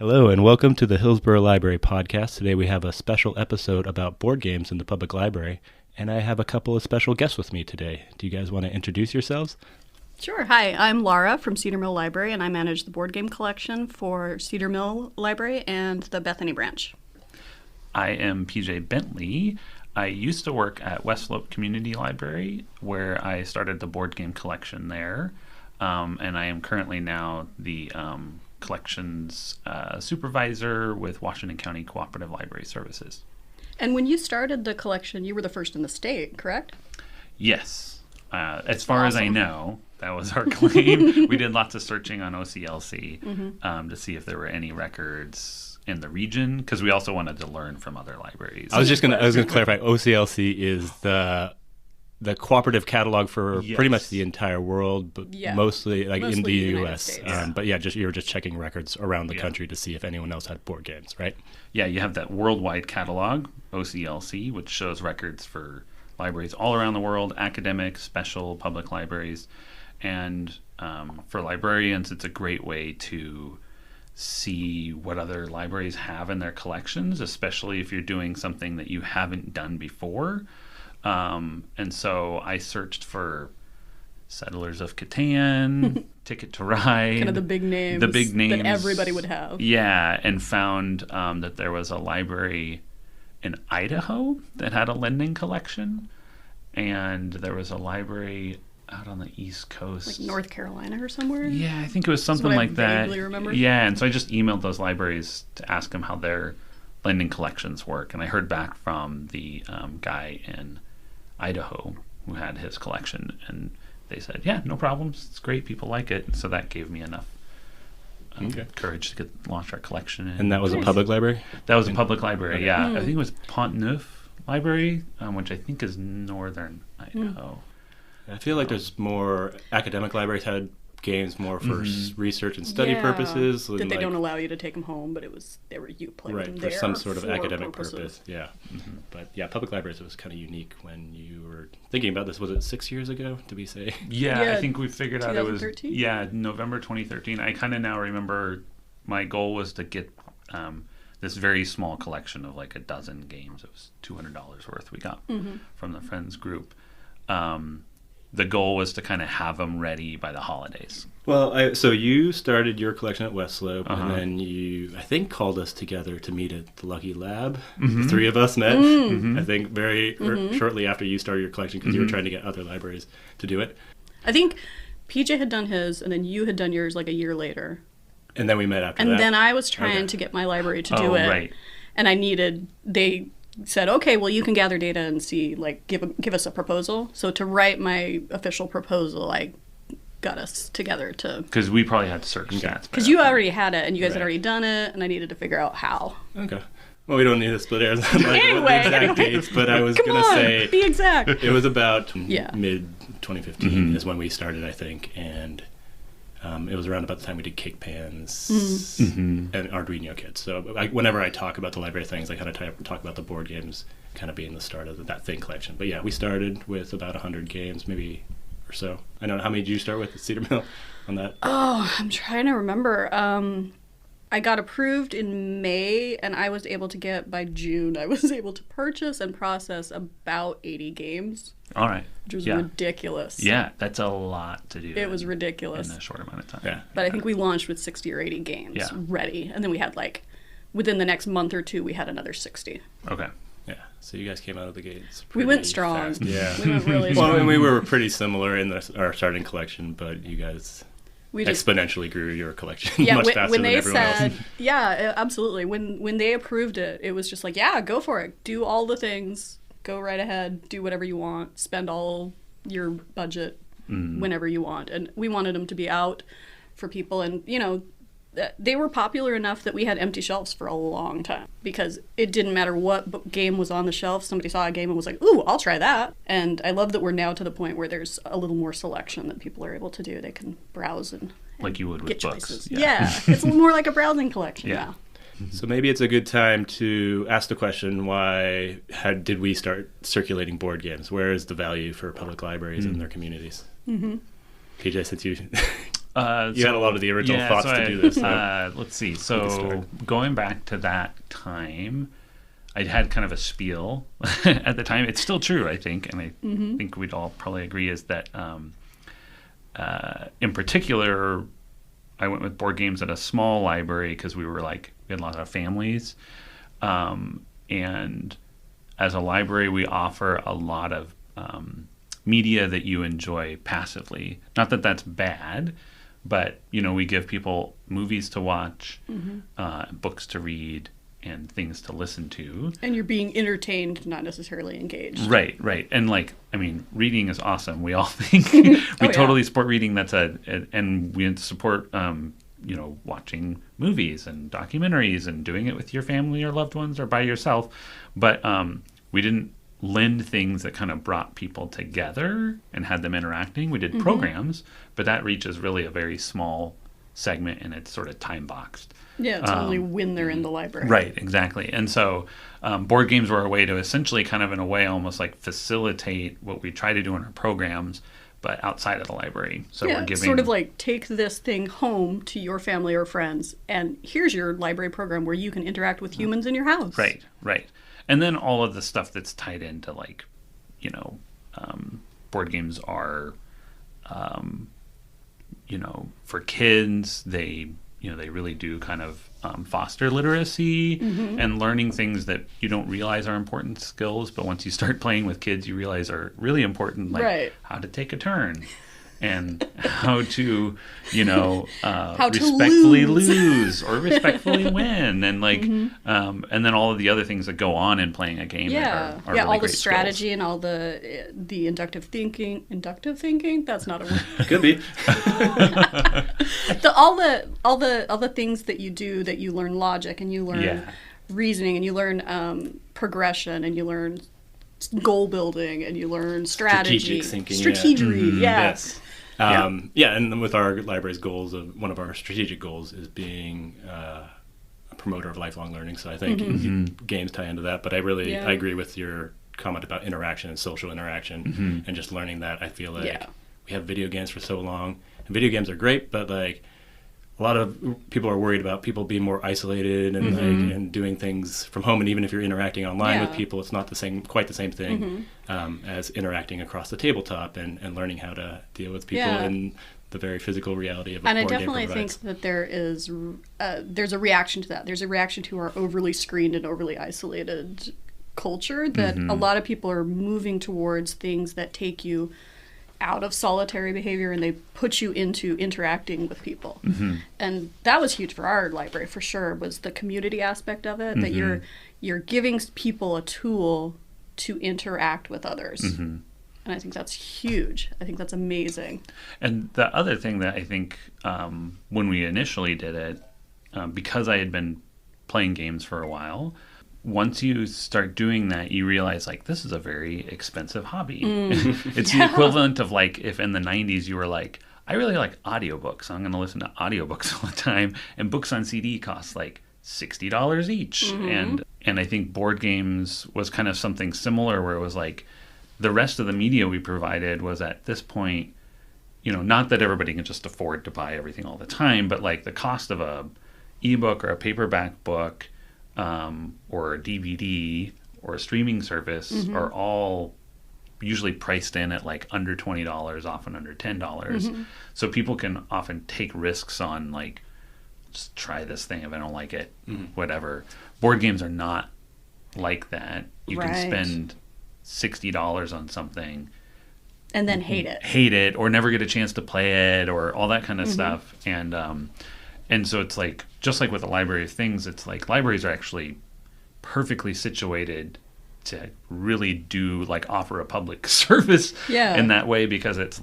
Hello and welcome to the Hillsboro Library podcast. Today we have a special episode about board games in the public library, and I have a couple of special guests with me today. Do you guys want to introduce yourselves? Sure. Hi, I'm Laura from Cedar Mill Library, and I manage the board game collection for Cedar Mill Library and the Bethany branch. I am PJ Bentley. I used to work at West Slope Community Library, where I started the board game collection there, and I am currently now the collections supervisor with Washington County Cooperative Library Services. And when you started the collection, you were the first in the state, correct? Yes. As far as I know, that was our claim. We did lots of searching on OCLC to see if there were any records in the region, because we also wanted to learn from other libraries. I was going to clarify. OCLC is the cooperative catalog for pretty much the entire world, but mostly in the U.S. But you were just checking records around the country to see if anyone else had board games, right? Yeah, you have that worldwide catalog, OCLC, which shows records for libraries all around the world, academic, special, public libraries. And for librarians, it's a great way to see what other libraries have in their collections, especially if you're doing something that you haven't done before. And so I searched for Settlers of Catan, Ticket to Ride. Kind of the big names that everybody would have. Yeah, and found that there was a library in Idaho that had a lending collection. And there was a library out on the East Coast. Like North Carolina or somewhere? Yeah, I think it was something like that. I vaguely remember. Yeah, and so I just emailed those libraries to ask them how their lending collections work. And I heard back from the guy in Idaho who had his collection, and they said, yeah, no problems, it's great, people like it. So that gave me enough courage to launch our collection. And that was a public library? That was a public library, yeah. I think it was Pont-Neuf Library, which I think is northern Idaho. I feel like there's more academic libraries had games more for research and study purposes. That they don't allow you to take them home, but you played them there for some sort of academic purposes. purpose. Yeah. But yeah, public libraries was kind of unique when you were thinking about this. Was it 6 years ago, did we say? Yeah, I think we figured out it was November 2013. I kind of now remember my goal was to get this very small collection of like a dozen games. It was $200 worth we got from the Friends group. The goal was to kind of have them ready by the holidays. Well, so you started your collection at West Slope, and then you, I think, called us together to meet at the Lucky Lab. The three of us met, I think, very shortly after you started your collection, because you were trying to get other libraries to do it. I think PJ had done his, and then you had done yours like a year later. And then we met after that. And then I was trying to get my library to do it. Right. And they said, okay, well, you can gather data and see, like, give us a proposal. So to write my official proposal, I got us together to... Because we probably had search stats. Because you already had it, and you guys had already done it, and I needed to figure out how. Okay. Well, we don't need to split hairs on the exact dates, but I was going to say... be exact. It was about mid-2015 is when we started, I think, and... it was around about the time we did cake pans and Arduino kits. So whenever I talk about the library things, I kind of talk about the board games kind of being the start of that thing collection. But yeah, we started with about 100 games, maybe or so. I don't know, how many did you start with at Cedar Mill on that? Oh, I'm trying to remember. I got approved in May, and I was able to get, by June, I was able to purchase and process about 80 games. All right. Which was ridiculous. Yeah, that's a lot to do. It was ridiculous. In a short amount of time. Yeah. But I think we launched with 60 or 80 games ready. And then we had, like, within the next month or two, we had another 60. Okay. Yeah. So you guys came out of the gates we went strong. Fast. Yeah. We went really strong. Well, and we were pretty similar in our starting collection, but you guys... exponentially grew your collection much faster than everyone else. Yeah, absolutely. When they approved it, it was just like, yeah, go for it. Do all the things. Go right ahead. Do whatever you want. Spend all your budget whenever you want. And we wanted them to be out for people. And, they were popular enough that we had empty shelves for a long time. Because it didn't matter what game was on the shelf. Somebody saw a game and was like, ooh, I'll try that. And I love that we're now to the point where there's a little more selection that people are able to do. They can browse and like you would with books. Choices. Yeah. It's more like a browsing collection now. So maybe it's a good time to ask the question, how did we start circulating board games? Where is the value for public libraries in their communities? PJ, since you... You had a lot of the original thoughts to do this. Let's see. So going back to that time, I had kind of a spiel at the time. It's still true, I think, and I think we'd all probably agree, is that in particular, I went with board games at a small library because we had a lot of families. And as a library, we offer a lot of media that you enjoy passively. Not that that's bad, but, we give people movies to watch, books to read, and things to listen to. And you're being entertained, not necessarily engaged. Right. And reading is awesome. We all think we totally support reading. And we support, watching movies and documentaries and doing it with your family or loved ones or by yourself. But we didn't lend things that kind of brought people together and had them interacting. We did programs, but that reaches really a very small segment, and it's sort of time boxed. Yeah, it's only when they're in the library. Right, exactly. And so board games were a way to essentially kind of, in a way, almost like facilitate what we try to do in our programs, but outside of the library. So we're giving... sort of like, take this thing home to your family or friends, and here's your library program where you can interact with humans in your house. Right. And then all of the stuff that's tied into, board games are... for kids, they really do kind of foster literacy and learning things that you don't realize are important skills, but once you start playing with kids, you realize are really important, like how to take a turn and how to, respectfully lose or respectfully win, and and then all of the other things that go on in playing a game. Are really all the strategy skills. And all the inductive thinking. Inductive thinking? That's not a word. Could be. all the things that you do, that you learn logic and you learn reasoning and you learn progression and you learn goal building and you learn strategy, strategery. Yes. And with our library's goals, one of our strategic goals is being a promoter of lifelong learning. So I think games tie into that. But I agree with your comment about interaction and social interaction and just learning that. I feel like we have video games for so long, and video games are great, but a lot of people are worried about people being more isolated and and doing things from home. And even if you're interacting online with people, it's not quite the same thing as interacting across the tabletop and learning how to deal with people in the very physical reality of a board game. And I definitely think that there's a reaction to that. There's a reaction to our overly screened and overly isolated culture that a lot of people are moving towards things that take you out of solitary behavior and they put you into interacting with people. And that was huge for our library, for sure, was the community aspect of it, that you're giving people a tool to interact with others. And I think that's huge. I think that's amazing. And the other thing that I think when we initially did it, because I had been playing games for a while, once you start doing that, you realize, this is a very expensive hobby. It's the equivalent of, if in the 90s you were like, I really like audiobooks. I'm going to listen to audiobooks all the time. And books on CD cost, $60 each. And I think board games was kind of something similar, where it was the rest of the media we provided was, at this point, not that everybody can just afford to buy everything all the time, but the cost of a ebook or a paperback book, or a DVD or a streaming service are all usually priced in at under $20, often under $10. So people can often take risks on just try this thing. If I don't like it, whatever. Board games are not like that. You can spend $60 on something and then hate it or never get a chance to play it or all that kind of stuff. And so it's just like with the library of things, it's libraries are actually perfectly situated to really do offer a public service in that way, because it's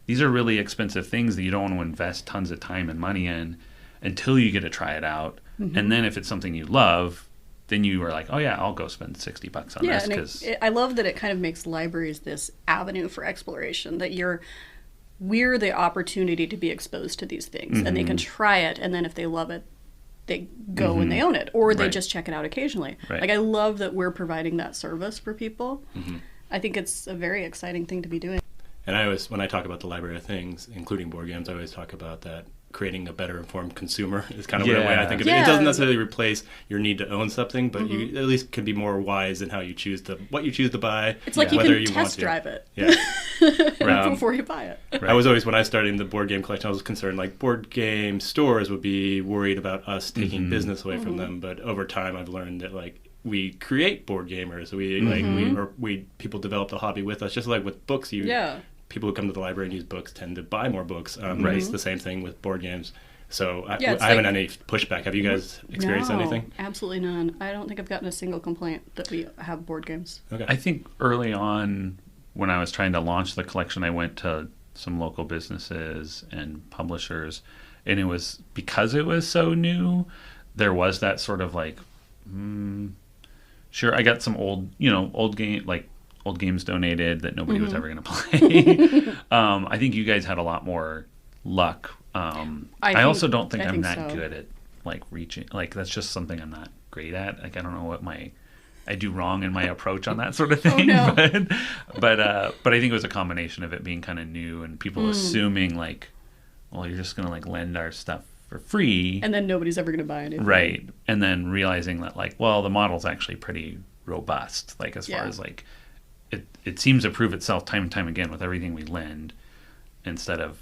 these are really expensive things that you don't want to invest tons of time and money in until you get to try it out. And then if it's something you love, then you are oh yeah, I'll go spend $60 on this. Because I love that it kind of makes libraries this avenue for exploration, that we're the opportunity to be exposed to these things, and they can try it, and then if they love it, they go and they own it, or they just check it out occasionally. I love that we're providing that service for people. I think it's a very exciting thing to be doing. And I always, when I talk about the library of things, including board games, I always talk about that creating a better informed consumer is kind of the way I think of it. It doesn't necessarily replace your need to own something, but you at least can be more wise in how you choose what you choose to buy. It's like you can test drive it before you buy it. Right. I was always, when I started in the board game collection, I was concerned like board game stores would be worried about us taking business away from them. But over time, I've learned that like we create board gamers. We people develop the hobby with us, just like with books. People who come to the library and use books tend to buy more books. It's the same thing with board games. So I haven't had any pushback. Have you guys experienced anything? Absolutely none. I don't think I've gotten a single complaint that we have board games. Okay. I think early on when I was trying to launch the collection, I went to some local businesses and publishers, and it was because it was so new, there was that sort of like, sure, I got some old games donated that nobody was ever going to play. I think you guys had a lot more luck. I also don't think I'm that good at like reaching. Like that's just something I'm not great at. Like I don't know what I do wrong in my approach on that sort of thing. But I think it was a combination of it being kind of new and people assuming like, well, you're just going to like lend our stuff for free, and then nobody's ever going to buy anything. Right, and then realizing that like, well, the model's actually pretty robust. Like as far as like. It seems to prove itself time and time again with everything we lend. Instead of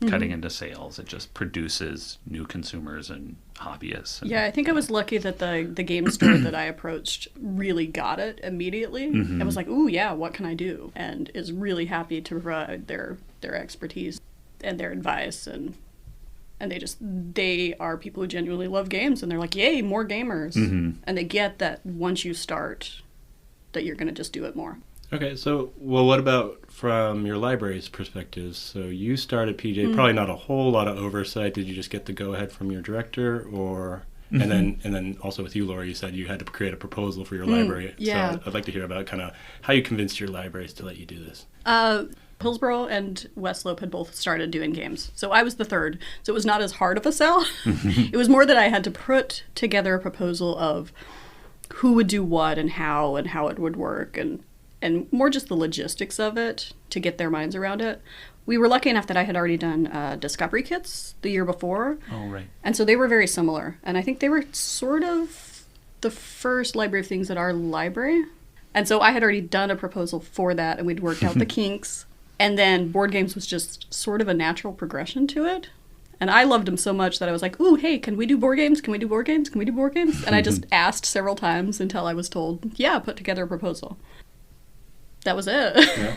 cutting into sales, it just produces new consumers and hobbyists. I think I was lucky that the game store that I approached really got it immediately. And was like, ooh, yeah, what can I do? And is really happy to provide their expertise and their advice. And they are people who genuinely love games. And they're like, yay, more gamers. And they get that once you start, that you're going to just do it more. Okay, so, what about from your library's perspective? So you started PJ, probably not a whole lot of oversight. Did you just get the go-ahead from your director? Or and then also with you, Laura, you said you had to create a proposal for your library. Yeah. So I'd like to hear about kind of how you convinced your libraries to let you do this. Hillsboro and West Slope had both started doing games. So I was the third. So it was not as hard of a sell. It was more that I had to put together a proposal of who would do what and how it would work and more just the logistics of it to get their minds around it. We were lucky enough that I had already done Discovery Kits the year before. Oh, right. And so they were very similar. And I think they were sort of the first library of things at our library. And so I had already done a proposal for that, and we'd worked out the kinks. And then board games was just sort of a natural progression to it. And I loved them so much that I was like, ooh, hey, can we do board games? Can we do board games? Can we do board games? And I just asked several times until I was told, yeah, put together a proposal. That was it. Yeah.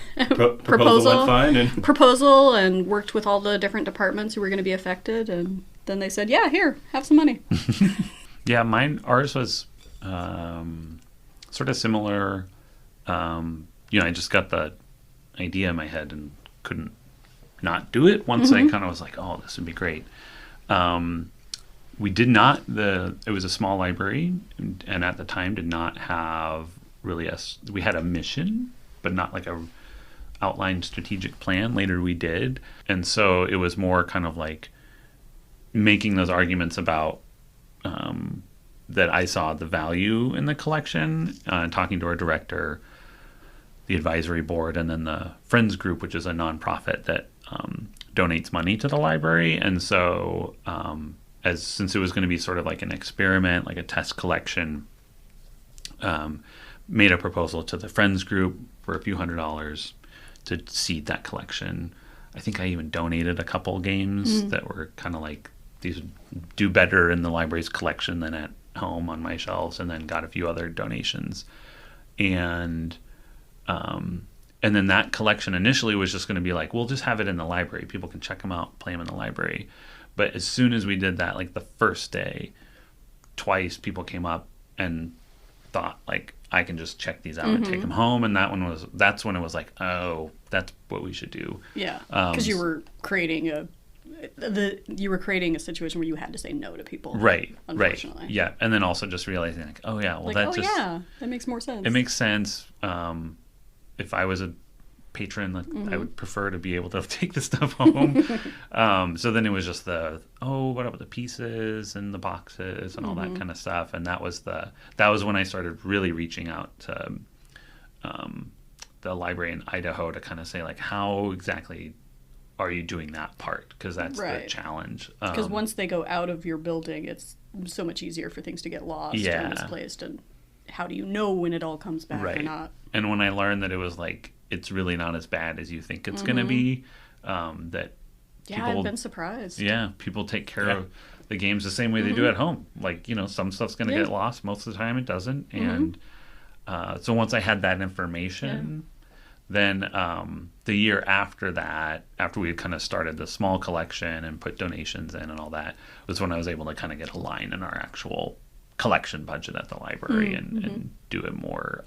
Proposal went fine. Proposal and worked with all the different departments who were going to be affected. And then they said, yeah, here, have some money. Yeah, ours was sort of similar. I just got the idea in my head and couldn't not do it once I kind of was like, oh, this would be great. We did not, it was a small library and at the time did not have really we had a mission, but not like a outlined strategic plan. Later we did. And so it was more kind of like making those arguments about that I saw the value in the collection, talking to our director, the advisory board, and then the Friends Group, which is a nonprofit that donates money to the library. And so since it was going to be sort of like an experiment, like a test collection, made a proposal to the Friends Group for a few $100s to seed that collection. I think I even donated a couple games that were kind of like, these would do better in the library's collection than at home on my shelves, and then got a few other donations. And then that collection initially was just going to be like, we'll just have it in the library. People can check them out, play them in the library. But as soon as we did that, like the first day, twice people came up and thought like, I can just check these out and take them home. And that's when it was like, oh, that's what we should do. Yeah, because you were creating a situation where you had to say no to people. Right. Unfortunately. Right. Yeah. And then also just realizing like, oh yeah, well that makes more sense. It makes sense. If I was a patron, I would prefer to be able to take the stuff home. So then it was just what about the pieces and the boxes and all that kind of stuff. And that was when I started really reaching out to the library in Idaho to kind of say, like, how exactly are you doing that part? Because that's the challenge. Because once they go out of your building, it's so much easier for things to get lost and misplaced. And how do you know when it all comes back or not? And when I learned that it was like, it's really not as bad as you think it's going to be, that people, I've been surprised. Yeah, people take care of the games the same way they do at home. Like, you know, some stuff's going to get lost. Most of the time it doesn't. And so once I had that information, then the year after that, after we had kind of started the small collection and put donations in and all that, was when I was able to kind of get a line in our actual collection budget at the library and do it more,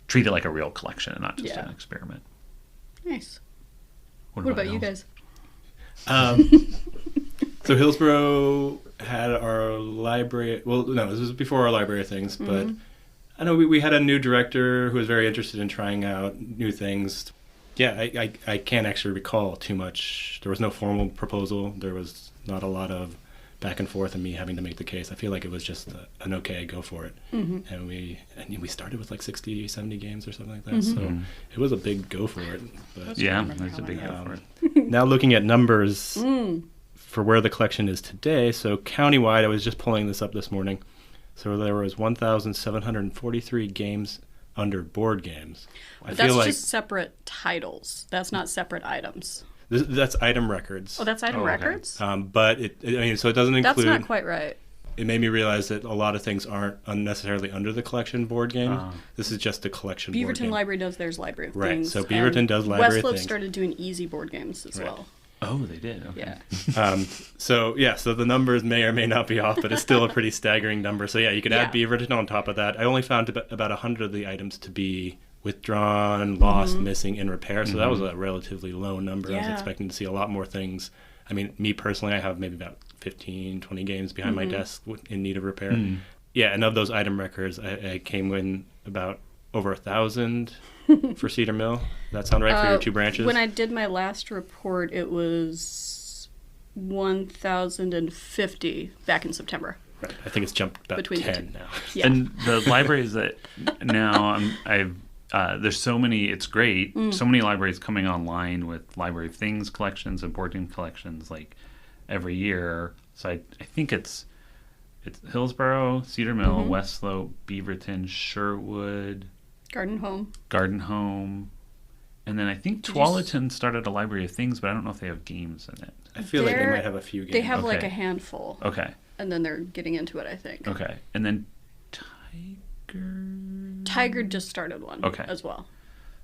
treat it like a real collection and not just an experiment. Nice. What about you guys? So Hillsboro had our library. Well, no, this was before our library things, but I know we had a new director who was very interested in trying out new things. Yeah, I can't actually recall too much. There was no formal proposal. There was not a lot of back and forth and me having to make the case. I feel like it was just an okay, go for it. And we started with like 60, 70 games or something like that. So it was a big go for it. But that's a big go for it. Now looking at numbers for where the collection is today, so countywide, I was just pulling this up this morning. So there was 1,743 games under board games. But that's just separate titles. That's not separate items. That's item records. Oh, that's item records? But so it doesn't include... That's not quite right. It made me realize that a lot of things aren't unnecessarily under the collection board game. This is just a collection board game. Beaverton Library does theirs library things. Right, so Beaverton does library Westlake things. started doing easy board games as well. Oh, they did? Okay. Yeah. So the numbers may or may not be off, but it's still a pretty staggering number. So you could add Beaverton on top of that. I only found about 100 of the items to be withdrawn, lost, missing, in repair. So that was a relatively low number. I was expecting to see a lot more things. I mean, me personally, I have maybe about 15, 20 games behind my desk in need of repair. Yeah, and of those item records, I came in about over 1,000 for Cedar Mill. That sound right for your two branches? When I did my last report, it was 1,050 back in September. Right. I think it's jumped about Between 10 now. Yeah. And the libraries that now there's so many, it's great, so many libraries coming online with library of things collections and board game collections like every year. So I think it's Hillsboro, Cedar Mill, West Slope, Beaverton, Sherwood, Garden Home, and then I think Tualatin started a library of things, but I don't know if they have games in it. I feel like they might have a few games. They have like a handful. Okay. And then they're getting into it, I think. Okay. And then Tiger just started one as well.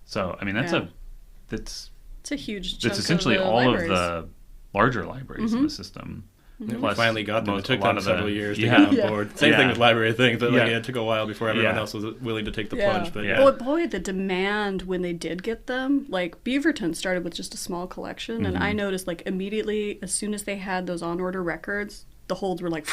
So, I mean, it's a huge chunk. That's essentially of the all libraries. of the larger libraries in the system. We finally got them. It took them several years to get on board. Same thing with library things, but it took a while before everyone else was willing to take the plunge. But Well, boy, the demand when they did get them, like Beaverton started with just a small collection, and I noticed like immediately as soon as they had those on order records, the holds were like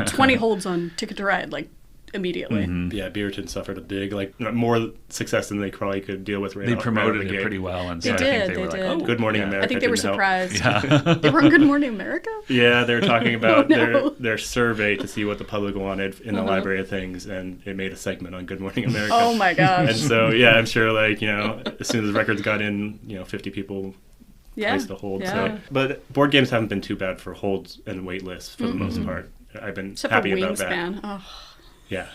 20 holds on Ticket to Ride, like immediately. Yeah, Beaverton suffered a big, more success than they probably could deal with. They promoted it pretty well, and so I think they were like, "Oh, Good Morning America." I think they were surprised. Yeah. They were on Good Morning America. Yeah, they were talking about their survey to see what the public wanted in the library of things, and it made a segment on Good Morning America. Oh my gosh! And so I'm sure as soon as the records got in, 50 people placed a hold. So, but board games haven't been too bad for holds and wait lists for the most part. I've been happy about that. Wingspan. Oh. Yeah.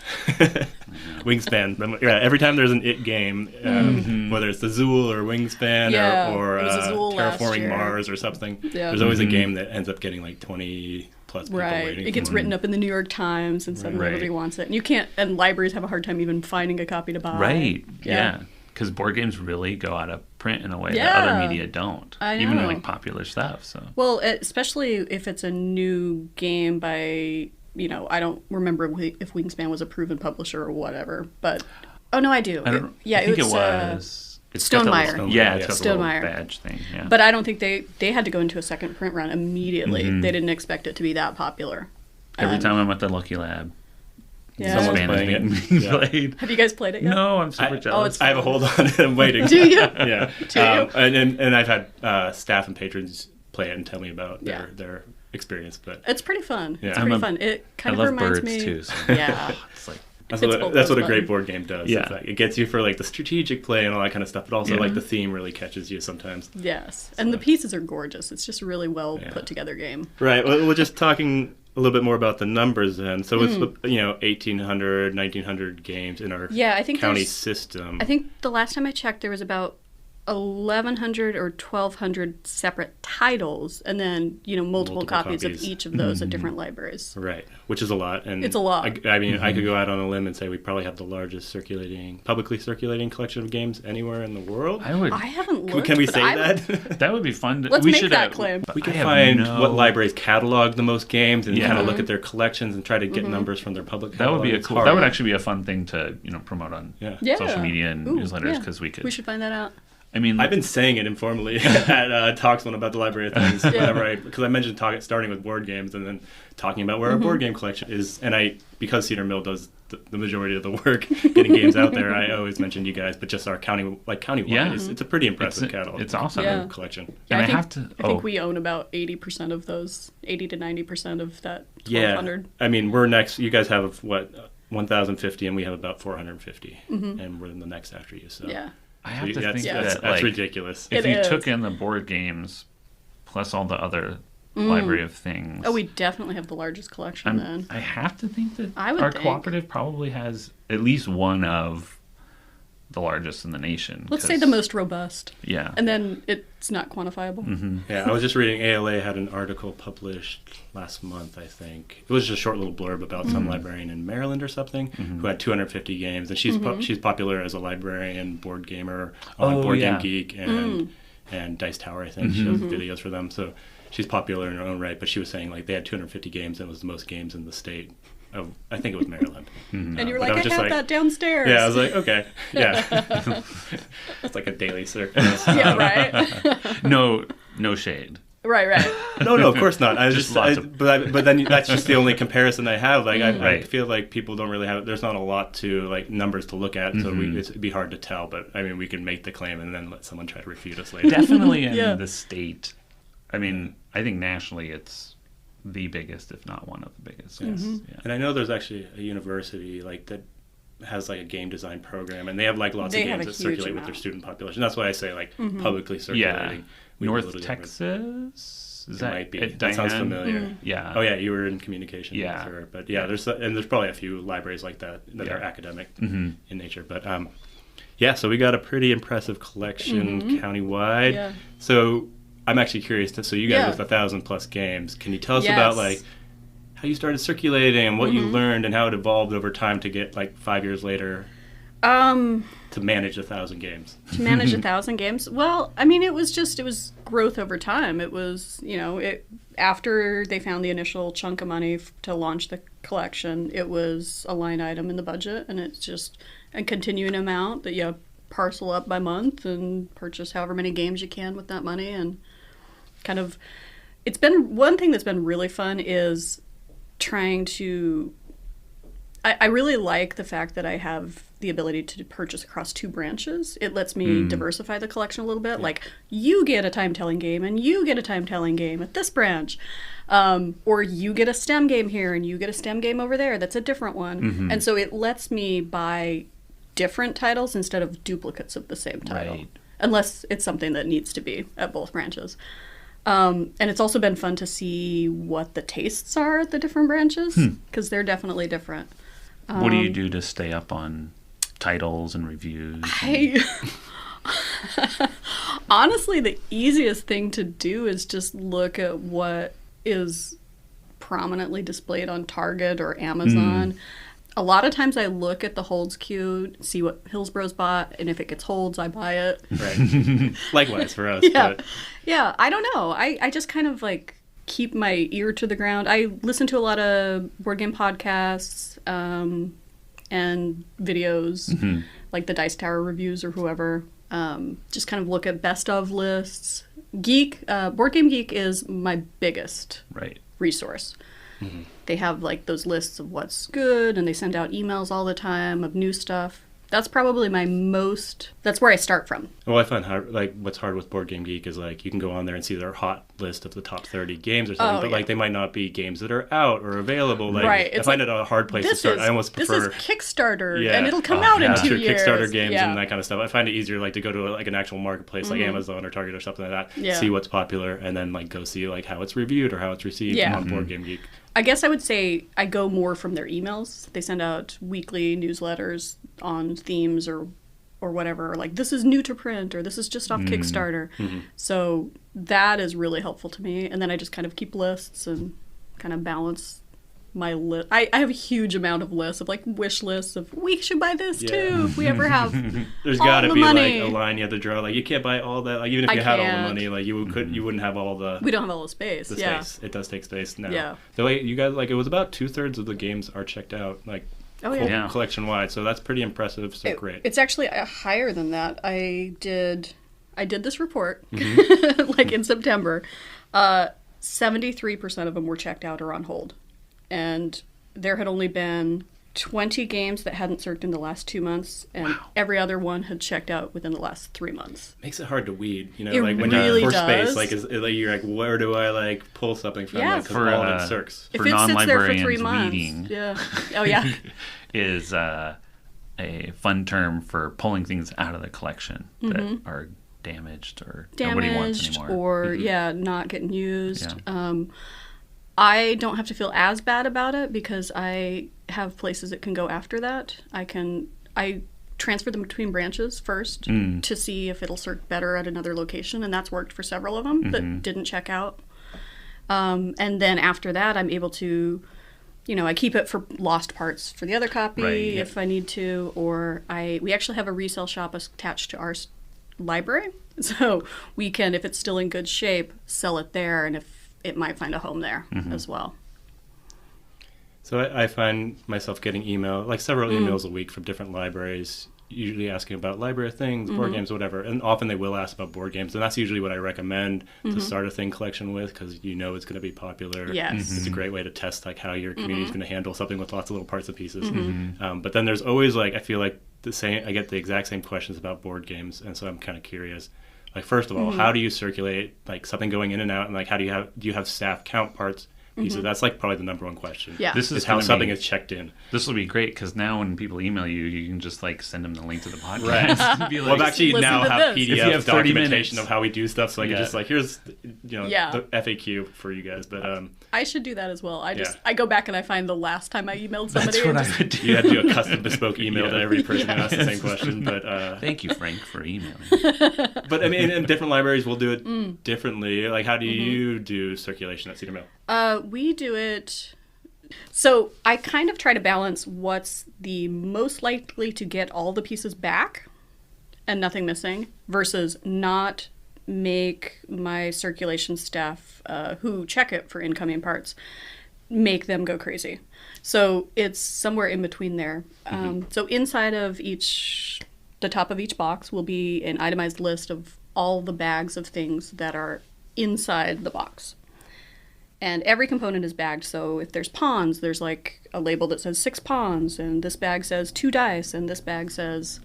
Wingspan. Yeah, every time there's an IT game, whether it's Azul or Wingspan or Terraforming Mars or something, there's always a game that ends up getting like 20 plus people waiting. It gets written up in the New York Times and suddenly everybody wants it. And you can't, and libraries have a hard time even finding a copy to buy. Right. Yeah. Because board games really go out of print in a way that other media don't. I know. Even like popular stuff. So. Well, especially if it's a new game by... I don't remember if Wingspan was a proven publisher or whatever, but I do. I think it was. It's Stonemaier. It's got the little badge thing. Yeah. But I don't think they had to go into a second print run immediately. They didn't expect it to be that popular. Every time I'm at the Lucky Lab, someone's playing it. Played. Have you guys played it yet? No, I'm super jealous. I have a hold on it. I'm waiting. Do you? Yeah. Do you? And I've had staff and patrons play it and tell me about their experience, but it's pretty fun. Yeah. It's pretty fun. It kind of reminds me. Too, so. Yeah. It's like That's what a great board game does. Yeah. It gets you for like the strategic play and all that kind of stuff, but also like the theme really catches you sometimes. Yes, and the pieces are gorgeous. It's just a really well put together game. Right. Well, we're just talking a little bit more about the numbers then. So it's 1,800, 1,900 games in our county system. I think the last time I checked, there was about 1,100 or 1,200 separate titles, and then multiple copies of each of those at different libraries. Right, which is a lot. And it's a lot. I mean, I could go out on a limb and say we probably have the largest publicly circulating collection of games anywhere in the world. I haven't looked. Can we say that? That would be fun. Let's make that claim. We can find what libraries catalog the most games and kind of look at their collections and try to get numbers from their public catalog. That would be That would actually be a fun thing to promote on social media and newsletters because we should find that out. I mean, I've been saying it informally at talks when about the library of things, because I mentioned starting with board games and then talking about where our board game collection is. And because Cedar Mill does the majority of the work getting games out there, I always mention you guys, but just our countywide, it's a pretty impressive catalog. It's awesome collection. Yeah, I think we own about 80% of those, 80 to 90% of that 1,200. Yeah, I mean, we're next. You guys have 1,050, and we have about 450, and we're in the next after you. So I have to think that's ridiculous. If you took in the board games plus all the other library of things. Oh, we definitely have the largest collection then. I have to think that our cooperative probably has at least one of the largest in the nation. Let's say the most robust. Yeah. And then it's not quantifiable. Mm-hmm. Yeah, I was just reading ALA had an article published last month, I think. It was just a short little blurb about some librarian in Maryland or something who had 250 games. And she's popular as a librarian, board gamer, Board Game Geek, and Dice Tower, I think. She does videos for them. So she's popular in her own right. But she was saying they had 250 games and it was the most games in the state. I think it was Maryland. And you were like, I have that downstairs. Yeah, I was like, okay. Yeah. It's like a daily circus. Yeah, right? No shade. Right. No, of course not. But then that's just the only comparison I have. I feel like people don't really have. There's not a lot to numbers to look at, so it'd be hard to tell. But I mean, we can make the claim and then let someone try to refute us later. Definitely in the state. I mean, I think nationally it's the biggest, if not one of the biggest. Yes. Yeah. And I know there's actually a university that has a game design program, and they have lots of games that circulate with their student population. That's why I say publicly circulating. North Texas. Might be. That sounds familiar. Yeah. Oh yeah, you were in communication. Yeah. Sure. But there's probably a few libraries like that are academic in nature. But so we got a pretty impressive collection countywide. Yeah. So I'm actually curious. So you guys with 1,000+ games. Can you tell us about how you started circulating and what you learned and how it evolved over time to get 5 years later to manage 1,000 games? To manage 1,000 games? Well, I mean, it was growth over time. It was, after they found the initial chunk of money to launch the collection, it was a line item in the budget, and it's just a continuing amount that you parcel up by month and purchase however many games you can with that money. And kind of, it's been one thing that's been really fun is trying to, I really like the fact that I have the ability to purchase across 2 branches. It lets me diversify the collection a little bit. Yeah. You get a time-telling game and you get a time-telling game at this branch. Or you get a STEM game here and you get a STEM game over there. That's a different one. And so it lets me buy different titles instead of duplicates of the same title. Right. Unless it's something that needs to be at both branches. And it's also been fun to see what the tastes are at the different branches, because they're definitely different. What do you do to stay up on titles and reviews? Honestly, the easiest thing to do is just look at what is prominently displayed on Target or Amazon. A lot of times I look at the holds queue, see what Hillsboro's bought, and if it gets holds, I buy it. Right. Likewise for us. Yeah, I don't know. I just kind of keep my ear to the ground. I listen to a lot of board game podcasts and videos, like the Dice Tower reviews or whoever. Just kind of look at best of lists. Board Game Geek is my biggest resource. They have those lists of what's good, and they send out emails all the time of new stuff. That's probably that's where I start from. Well, I find what's hard with Board Game Geek is you can go on there and see their hot list of the top 30 games or something, but they might not be games that are out or available. Right. I find it a hard place to start. I almost prefer... This is Kickstarter, and it'll come out in 2 years. Kickstarter games and that kind of stuff. I find it easier to go to an actual marketplace like Amazon or Target or something like that, see what's popular, and then go see how it's reviewed or how it's received on Board Game Geek. I guess I would say I go more from their emails. They send out weekly newsletters on themes or whatever, this is new to print, or this is just off Kickstarter. So that is really helpful to me. And then I just kind of keep lists and kind of balance my list. I have a huge amount of lists of wish lists of we should buy this too if we ever have there's got to be a line you have to draw. You can't buy all that. Even if you had all the money, you wouldn't have all the. We don't have all the space. Space. It does take space now. Yeah. The way you guys it was about 2/3 of the games are checked out. Collection wide, so that's pretty impressive. So great. It's actually higher than that. I did this report in September. 73% of them were checked out or on hold, and there had only been 20 games that hadn't circled in the last 2 months, and every other one had checked out within the last 3 months. Makes it hard to weed, when really you're for does. space, you're where do I pull something from? Yeah, for all of it circs. If it sits there for 3 months, weeding, yeah, is a fun term for pulling things out of the collection that are damaged or nobody wants anymore, or not getting used. Yeah. I don't have to feel as bad about it because I have places that can go after that. I transfer them between branches first to see if it'll circ better at another location, and that's worked for several of them that didn't check out. And then after that, I'm able to, I keep it for lost parts for the other copy if I need to, or we actually have a resale shop attached to our library, so we can, if it's still in good shape, sell it there, and if it might find a home there as well. So I find myself getting several emails a week from different libraries, usually asking about library things, board games, whatever. And often they will ask about board games, and that's usually what I recommend to start a thing collection with, because it's going to be popular. Yes. It's a great way to test how your community is going to handle something with lots of little parts and pieces. But then there's always I feel like I get the exact same questions about board games, and so I'm kind of curious. First of all, how do you circulate something going in and out, and do you have staff count parts pieces? That's probably the number one question. Yeah. This is how something is checked in. This will be great because now when people email you, you can just send them the link to the podcast. Right. Well, I've actually now have PDF documentation of how we do stuff, so I can just here's the FAQ for you guys. But I should do that as well. I go back and I find the last time I emailed somebody. That's what I would do. You have to do a custom bespoke email to every person who asks the same question. But thank you, Frank, for emailing. But and different libraries will do it differently. How do you do circulation at Cedar Mill? We do it. So I kind of try to balance what's the most likely to get all the pieces back and nothing missing versus not make my circulation staff who check it for incoming parts, make them go crazy. So it's somewhere in between there. So inside of the top of each box will be an itemized list of all the bags of things that are inside the box. And every component is bagged, so if there's pawns, there's a label that says 6 pawns, and this bag says 2 dice, and this bag says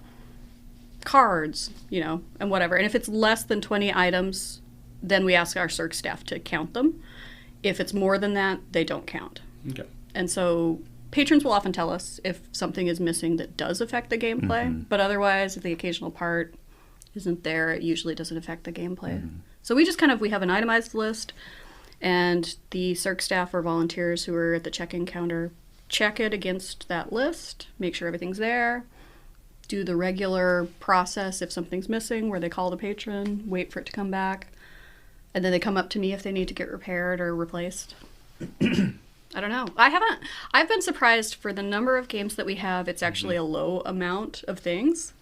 cards, and whatever. And if it's less than 20 items, then we ask our circ staff to count them. If it's more than that, they don't count. Okay. And so patrons will often tell us if something is missing that does affect the gameplay, but otherwise, if the occasional part isn't there, it usually doesn't affect the gameplay. So we just we have an itemized list, and the circ staff or volunteers who are at the check-in counter check it against that list, make sure everything's there, do the regular process if something's missing, where they call the patron, wait for it to come back, and then they come up to me if they need to get repaired or replaced. I don't know. I've been surprised for the number of games that we have. It's actually a low amount of things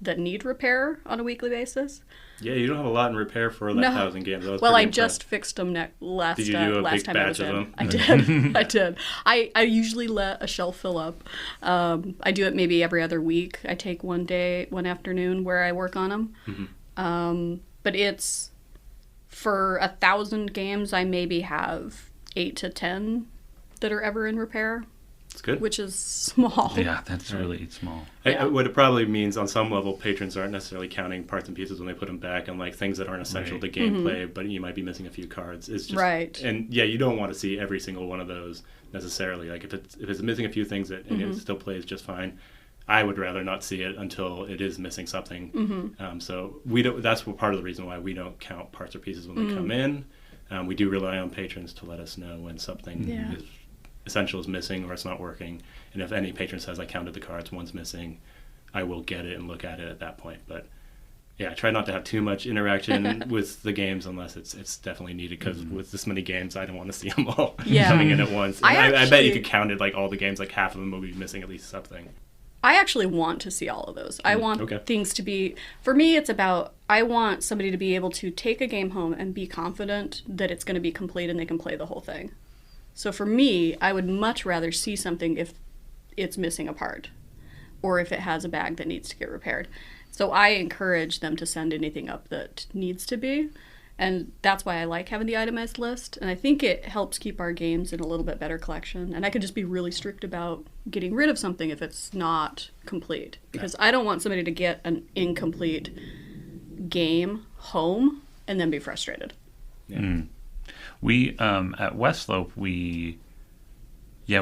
that need repair on a weekly basis. Yeah, you don't have a lot in repair for 1,000 games. Well, I just fixed them last Did you do a last big time batch I was of in. them? I did. I did. I usually let a shelf fill up. I do it maybe every other week. I take one afternoon where I work on them. But it's for 1,000 games, I maybe have 8 to 10 that are ever in repair. It's good. which is small. Yeah, that's really small. Yeah. What it probably means on some level, patrons aren't necessarily counting parts and pieces when they put them back, and like things that aren't essential to gameplay, but you might be missing a few cards. It's just, Right. And yeah, you don't want to see every single one of those necessarily. Like if it's missing a few things and it still plays just fine, I would rather not see it until it is missing something. So we don't. That's part of the reason why we don't count parts or pieces when they come in. We do rely on patrons to let us know when something is essential is missing or it's not working. And if any patron says, I counted the cards, one's missing, I will get it and look at it at that point. But yeah, I try not to have too much interaction with the games unless it's definitely needed, because with this many games, I don't want to see them all coming in at once. I bet you could count it like all the games, like half of them will be missing at least something. I actually want to see all of those. I want things to be, for me, it's about, I want somebody to be able to take a game home and be confident that it's going to be complete and they can play the whole thing. So for me, I would much rather see something if it's missing a part or if it has a bag that needs to get repaired. So I encourage them to send anything up that needs to be. And that's why I like having the itemized list. And I think it helps keep our games in a little bit better collection. And I could just be really strict about getting rid of something if it's not complete. Because I don't want somebody to get an incomplete game home and then be frustrated. Yeah. We, at West Slope, we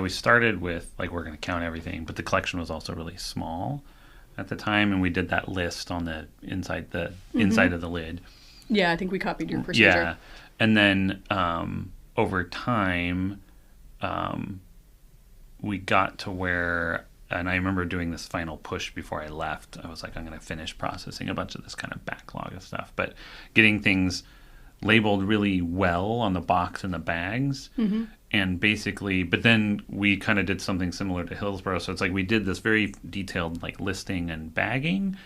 started with, like, we're going to count everything. But the collection was also really small at the time. And we did that list on the inside of the lid. Yeah, I think we copied your procedure. Yeah, and then over time, we got to where, and I remember doing this final push before I left. I was like, I'm going to finish processing a bunch of this kind of backlog of stuff, but getting things labeled really well on the box and the bags. And basically, but then we kind of did something similar to Hillsboro. So it's like we did this very detailed like listing and bagging,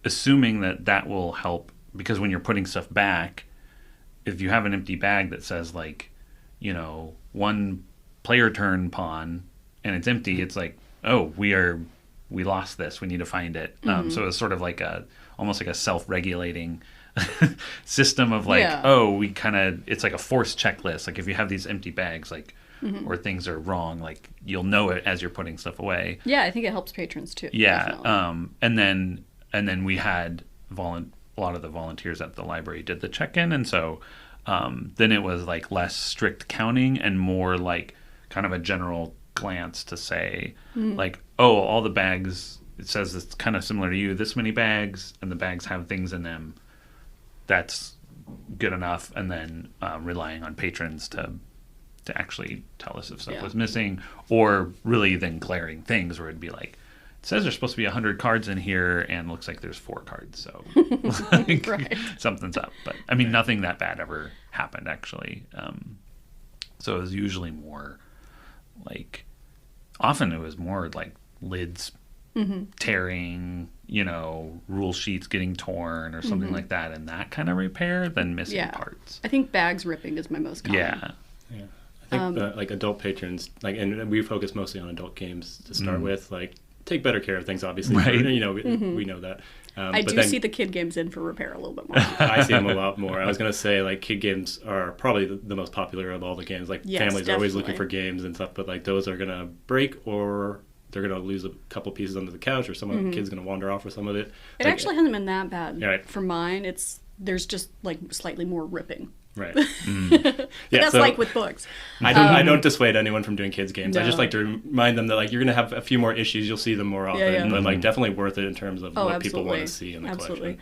assuming that will help. Because when you're putting stuff back, if you have an empty bag that says, like, you know, one player turn pawn and it's empty, it's like, oh, we lost this. We need to find it. So it's sort of like almost like a self-regulating system of like, it's like a forced checklist. Like if you have these empty bags, like, or things are wrong, like you'll know it as you're putting stuff away. Yeah, I think it helps patrons too. Yeah. Definitely. And then we had a lot of the volunteers at the library did the check-in, and so then it was like less strict counting and more like kind of a general glance to say like, oh, all the bags, it says it's kind of similar to you, this many bags, and the bags have things in them, that's good enough. And then relying on patrons to actually tell us if stuff was missing, or really then glaring things where it'd be like, it says there's supposed to be 100 cards in here, and looks like there's 4 cards, so like, something's up. But I mean, nothing that bad ever happened, actually. So it was usually more like, often it was more like lids tearing, you know, rule sheets getting torn or something like that, and that kind of repair than missing parts. I think bags ripping is my most common. Yeah. I think like adult patrons, like, and we focus mostly on adult games to start with, like, take better care of things, obviously. Right. You know, we know that. I do see the kid games in for repair a little bit more. I see them a lot more. I was going to say, like, kid games are probably the most popular of all the games. Like, families are always looking for games and stuff, but, like, those are going to break, or they're going to lose a couple pieces under the couch, or some of the kid's going to wander off with some of it. It actually hasn't been that bad. Right. For mine, there's just, like, slightly more ripping. Right. But that's like with books. I don't dissuade anyone from doing kids games. No. I just like to remind them that, like, you're going to have a few more issues. You'll see them more often, but like definitely worth it in terms of what people want to see in the collection.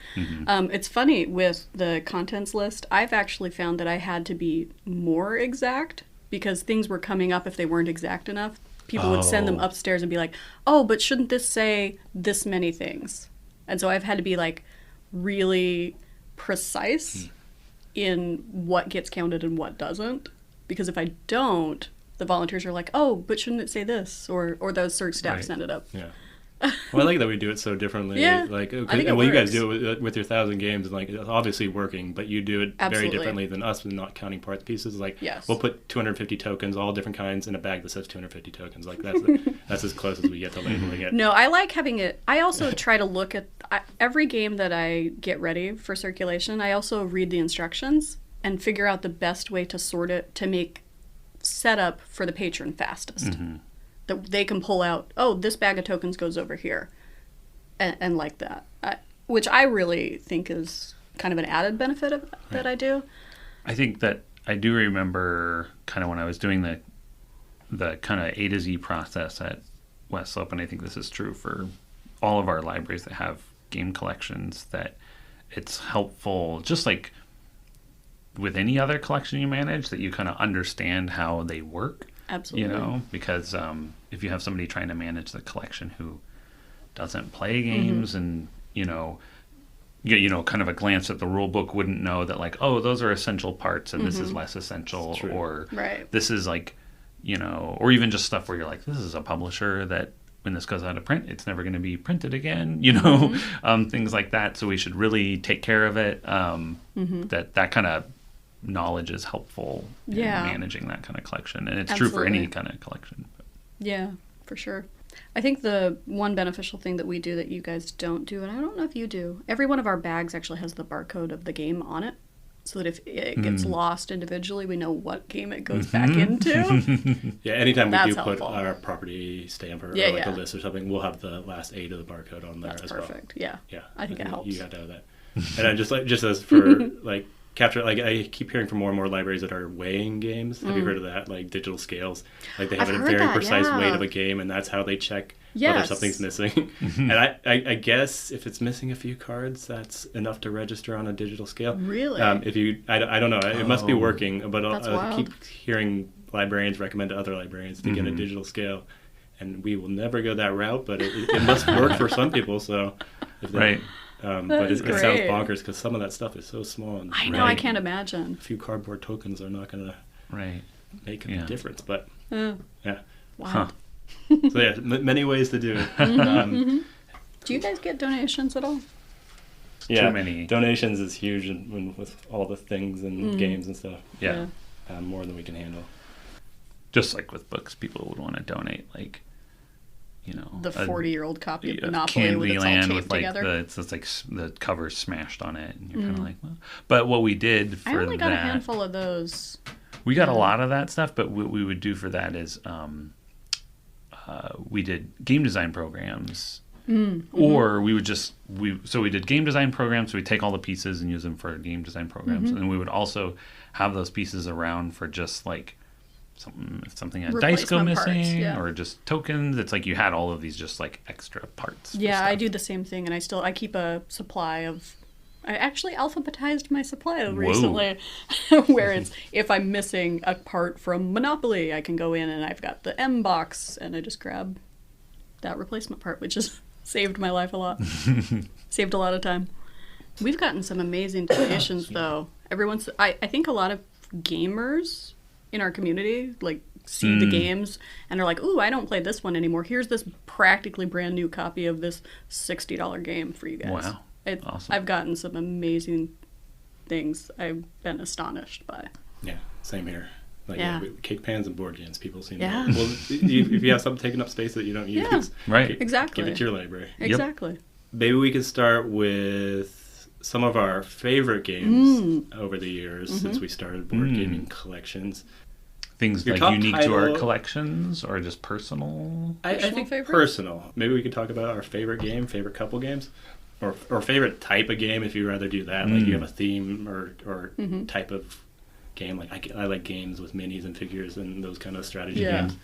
It's funny with the contents list. I've actually found that I had to be more exact because things were coming up if they weren't exact enough. People would send them upstairs and be like, "Oh, but shouldn't this say this many things?" And so I've had to be like really precise in what gets counted and what doesn't, because if I don't, the volunteers are like, oh, but shouldn't it say this, or those circ staff send it up. Well, I like that we do it so differently. Like, and what you guys do with your 1,000 games, and like, it's obviously working, but you do it very differently than us with not counting parts pieces. Like, we'll put 250 tokens, all different kinds, in a bag that says 250 tokens. Like, that's as close as we get to labeling it. No, I like having it. I also try to look at every game that I get ready for circulation. I also read the instructions and figure out the best way to sort it to make setup for the patron fastest. that they can pull out, oh, this bag of tokens goes over here, and like that, which I really think is kind of an added benefit of, that I do. I think that I do remember kind of when I was doing the kind of A to Z process at West Slope, and I think this is true for all of our libraries that have game collections, that it's helpful, just like with any other collection you manage, that you kind of understand how they work. Absolutely. You know, because if you have somebody trying to manage the collection who doesn't play games, and kind of a glance at the rule book wouldn't know that, like, oh, those are essential parts and this is less essential, or this is like, or even just stuff where you're like, this is a publisher that when this goes out of print, it's never going to be printed again, things like that. So we should really take care of it. That kind of knowledge is helpful in managing that kind of collection. And it's true for any kind of collection. Yeah, for sure. I think the one beneficial thing that we do that you guys don't do, and I don't know if you do, every one of our bags actually has the barcode of the game on it, so that if it gets lost individually, we know what game it goes back into. Yeah, anytime we do put our property stamp or like a list or something, we'll have the last 8 of the barcode on there as perfect. well. Yeah. I think it helps. You got to have that. And I just as for like capture, like I keep hearing from more and more libraries that are weighing games. Have you heard of that? Like digital scales. Like they have a very precise weight of a game, and that's how they check whether something's missing. And I guess if it's missing a few cards, that's enough to register on a digital scale. Really? If you, I don't know. It must be working, but I keep hearing librarians recommend to other librarians to get a digital scale. And we will never go that route, but it must work for some people. So, but it sounds bonkers because some of that stuff is so small. And I know, I can't imagine. A few cardboard tokens are not going to make a difference. But wow. So many ways to do it. Do you guys get donations at all? Yeah, too many. Donations is huge with all the things and games and stuff. Yeah. More than we can handle. Just like with books, people would want to donate, like, the 40-year-old copy of Monopoly with its all taped together. It's like the cover's smashed on it, and you're kind of like, well. But what we did for that, I only got a handful of those. We got a lot of that stuff, but what we would do for that is we did game design programs, or we would we did game design programs. So we take all the pieces and use them for game design programs, and we would also have those pieces around for just like something had dice go missing or just tokens. It's like you had all of these just like extra parts. Yeah, I do the same thing, and I keep a supply of. I actually alphabetized my supply recently, where it's if I'm missing a part from Monopoly, I can go in and I've got the M box, and I just grab that replacement part, which has saved my life a lot. Saved a lot of time. We've gotten some amazing donations, though. I think a lot of gamers in our community like see the games and are like, ooh, I don't play this one anymore. Here's this practically brand new copy of this $60 game for you guys. Wow. Awesome. I've gotten some amazing things I've been astonished by. Yeah, same here. Like cake pans and board games, people seem well, if you have something taking up space that you don't use, exactly. Give it to your library. Exactly. Maybe we could start with some of our favorite games over the years since we started board gaming collections. Things like unique to our collections or just personal? I think favorites? Personal. Maybe we could talk about our favorite game, favorite couple games, or favorite type of game if you'd rather do that. Like you have a theme or type of game. Like I like games with minis and figures and those kind of strategy games.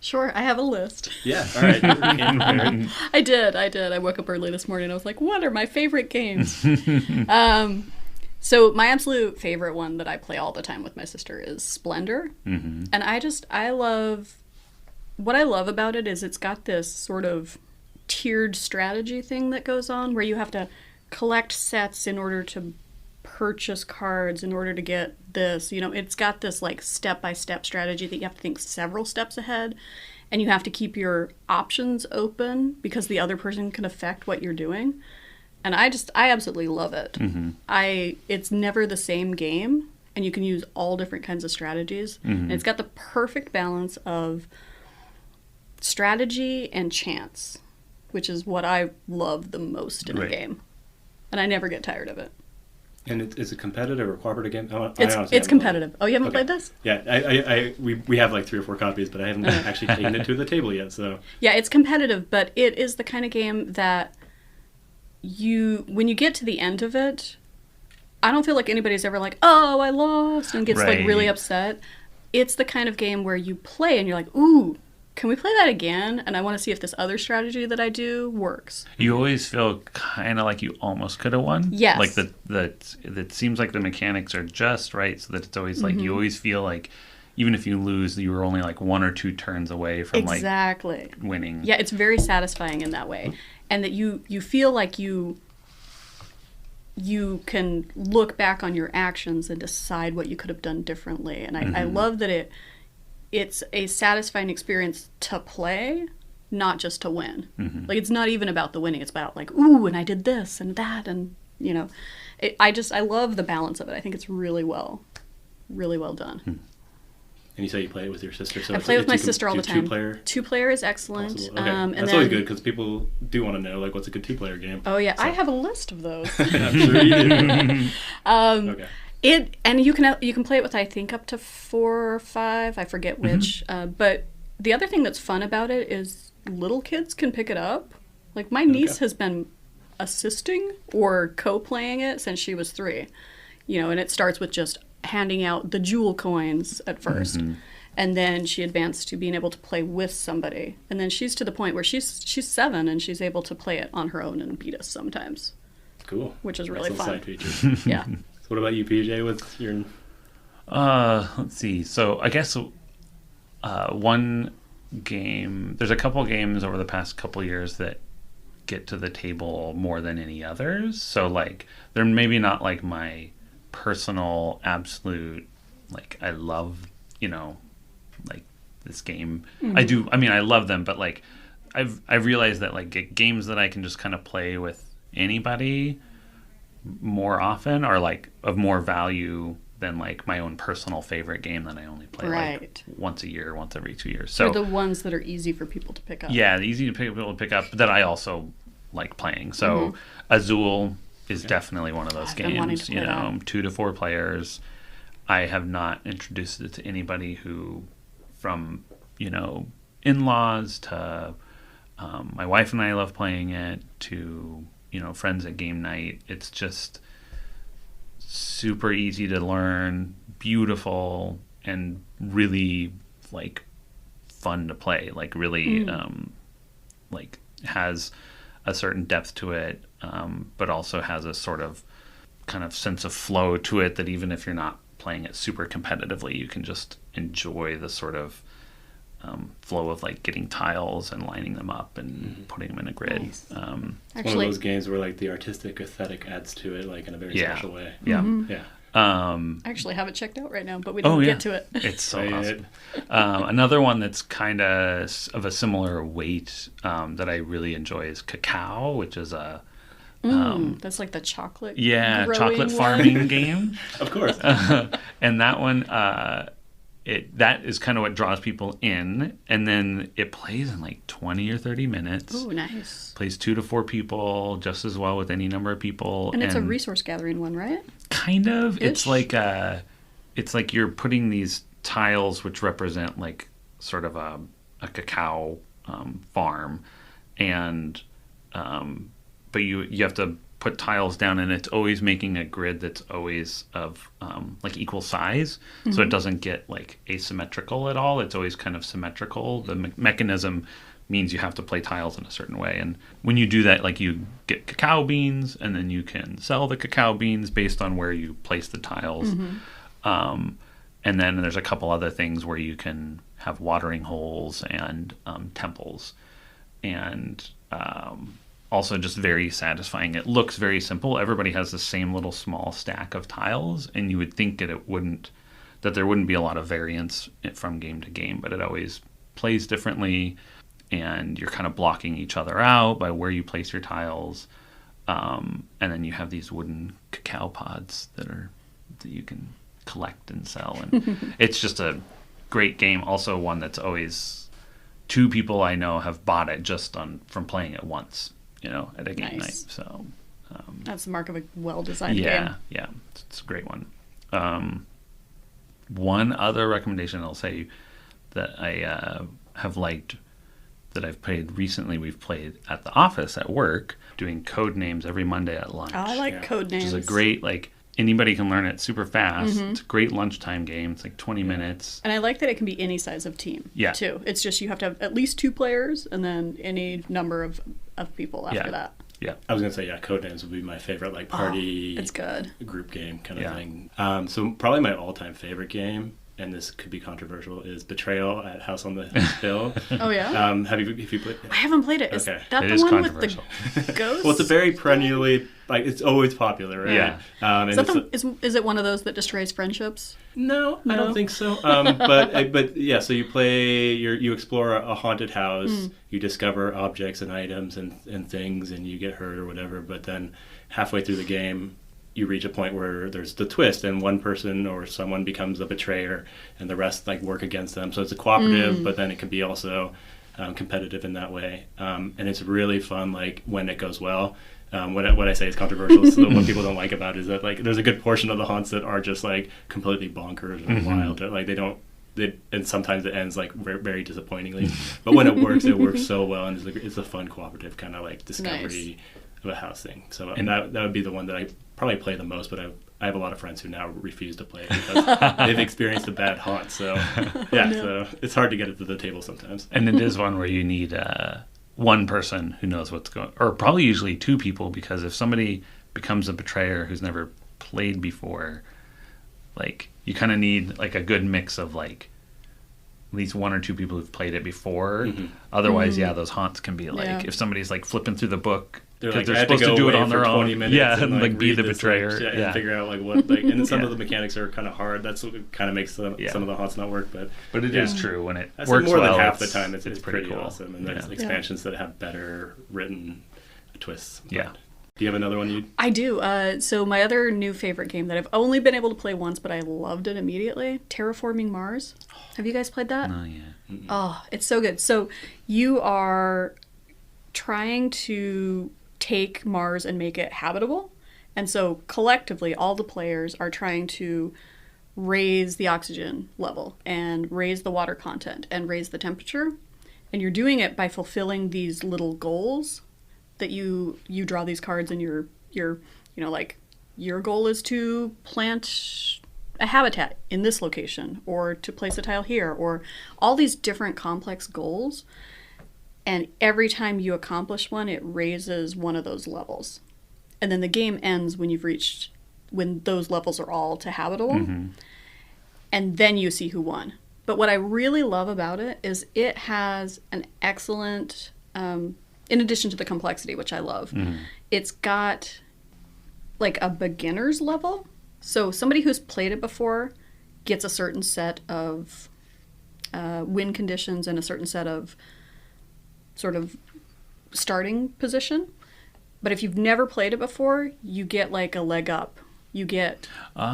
Sure, I have a list. Yeah, all right. I did. I woke up early this morning. I was like, what are my favorite games? So my absolute favorite one that I play all the time with my sister is Splendor. And what I love about it is it's got this sort of tiered strategy thing that goes on where you have to collect sets in order to purchase cards in order to get this. It's got this like step-by-step strategy that you have to think several steps ahead, and you have to keep your options open because the other person can affect what you're doing. And I absolutely love it. It's never the same game, and you can use all different kinds of strategies. And it's got the perfect balance of strategy and chance, which is what I love the most in a game. And I never get tired of it. And is it competitive or cooperative game? It's competitive. Oh, you haven't played this? Yeah, we have like 3 or 4 copies, but I haven't actually taken it to the table yet. So yeah, it's competitive, but it is the kind of game that when you get to the end of it, I don't feel like anybody's ever like, oh, I lost, and gets like really upset. It's the kind of game where you play and you're like, ooh, can we play that again? And I want to see if this other strategy that I do works. You always feel kind of like you almost could have won. Yes. Like that seems like the mechanics are just right, so that it's always like you always feel like even if you lose, you were only like 1 or 2 turns away from like winning. Yeah, it's very satisfying in that way, and that you feel like you can look back on your actions and decide what you could have done differently. And I love that it's a satisfying experience to play, not just to win. Like, it's not even about the winning. It's about like, ooh, and I did this and that, and you know, I love the balance of it. I think it's really well done. And you say you play it with your sister? So I play with my sister all the time. 2-player? 2-player is excellent. Okay. That's always good because people do want to know like what's a good 2-player game. Oh yeah, so. I have a list of those. I'm sure you do. Okay. And you can play it with I think up to 4 or 5. I forget which. But the other thing that's fun about it is little kids can pick it up. Like my niece has been assisting or co-playing it since she was 3. You know, and it starts with just handing out the jewel coins at first. And then she advanced to being able to play with somebody. And then she's to the point where she's 7 and she's able to play it on her own and beat us sometimes. Cool. Which is really fun. Side feature. Yeah. What about you, PJ, with your... Let's see. So I guess one game... There's a couple games over the past couple years that get to the table more than any others. So, like, they're maybe not, like, my personal absolute... Like, I love, you know, like, this game. I love them, but, like, I've realized that, like, games that I can just kind of play with anybody... more often are like of more value than like my own personal favorite game that I only play like once a year, once every 2 years. So they're the ones that are easy for people to pick up. Yeah, easy to people to pick up that I also like playing. So Azul is definitely one of those games. You know, 2 to 4 players. I have not introduced it to anybody who, from in-laws to my wife and I love playing it to friends at game night. It's just super easy to learn, beautiful, and really like fun to play. Like really like has a certain depth to it, but also has a sort of kind of sense of flow to it that even if you're not playing it super competitively, you can just enjoy the sort of flow of like getting tiles and lining them up and putting them in a grid. Nice. It's one of those games where like the artistic aesthetic adds to it like in a very special way. I actually have it checked out right now, but we didn't get to it. It's so awesome. Another one that's kind of a similar weight that I really enjoy is Cacao, which is a that's like the chocolate chocolate farming game. Of course. And that one that is kind of what draws people in, and then it plays in like 20 or 30 minutes. Oh, nice. Plays 2 to 4 people just as well with any number of people. And it's a resource gathering one, right? Kind of. Ish. It's like you're putting these tiles which represent like sort of a cacao farm, and but you have to put tiles down, and it's always making a grid that's always of like equal size, so it doesn't get like asymmetrical at all. It's always kind of symmetrical. The mechanism means you have to play tiles in a certain way, and when you do that, like you get cacao beans, and then you can sell the cacao beans based on where you place the tiles. And then there's a couple other things where you can have watering holes and temples, and also just very satisfying. It looks very simple. Everybody has the same little small stack of tiles, and you would think that there wouldn't be a lot of variance from game to game, but it always plays differently, and you're kind of blocking each other out by where you place your tiles. And then you have these wooden cacao pods that you can collect and sell, and it's just a great game. Also one that's always 2 people I know have bought it just from playing it once. At a game night. So That's the mark of a well-designed game. Yeah, it's a great one. One other recommendation I'll say that I have liked that I've played recently, we've played at the office at work, doing code names every Monday at lunch. Oh, I like code names. Which is a great, like, anybody can learn it super fast. It's a great lunchtime game. It's like 20 minutes. And I like that it can be any size of team, too. It's just you have to have at least 2 players and then any number of people after that. Yeah. I was going to say, Codenames would be my favorite, like, party it's good. group game kind of thing. So probably my all-time favorite game, and this could be controversial, is Betrayal at House on the Hill. Oh, yeah? Have you played it? I haven't played it. Is that the one with the ghosts? Well, it's a very perennially, like, it's always popular, right? Yeah. Is it one of those that destroys friendships? No, I don't think so. But yeah, so you explore a haunted house, you discover objects and items and things, and you get hurt or whatever. But then halfway through the game, you reach a point where there's the twist, and one person or someone becomes a betrayer, and the rest like work against them. So it's a cooperative, but then it can be also competitive in that way. And it's really fun, like when it goes well. What I say is controversial. So what people don't like about it is that like there's a good portion of the haunts that are just like completely bonkers and wild. Like and sometimes it ends like very, very disappointingly. But when it works so well, and it's a fun cooperative kind of like discovery of a house thing. So and that would be the one that I probably play the most. But I have a lot of friends who now refuse to play it because they've experienced a bad haunt. So so it's hard to get it to the table sometimes. And it is one where you need one person who knows what's going, or probably usually 2 people, because if somebody becomes a betrayer who's never played before, like you kind of need like a good mix of like at least 1 or 2 people who've played it before. Otherwise, those haunts can be like if somebody's like flipping through the book because they're supposed to do it on their own. 20 minutes and like be the betrayer. And figure out like what like. And some of the mechanics are kind of hard. That's what kind of makes some of the haunts not work. But it is true when it works more well, than half the time. It's pretty cool. Awesome. And there's expansions that have better written twists. Yeah. Do you have another one? I do. So my other new favorite game that I've only been able to play once, but I loved it immediately, Terraforming Mars. Have you guys played that? Oh, yeah. Oh, it's so good. So you are trying to take Mars and make it habitable. And so collectively, all the players are trying to raise the oxygen level and raise the water content and raise the temperature. And you're doing it by fulfilling these little goals that you draw these cards, and your like your goal is to plant a habitat in this location, or to place a tile here, or all these different complex goals. And every time you accomplish one, it raises one of those levels. And then the game ends when those levels are all to habitable. And then you see who won. But what I really love about it is it has an excellent, in addition to the complexity, which I love, it's got like a beginner's level. So somebody who's played it before gets a certain set of win conditions and a certain set of sort of starting position. But if you've never played it before, you get like a leg up. You get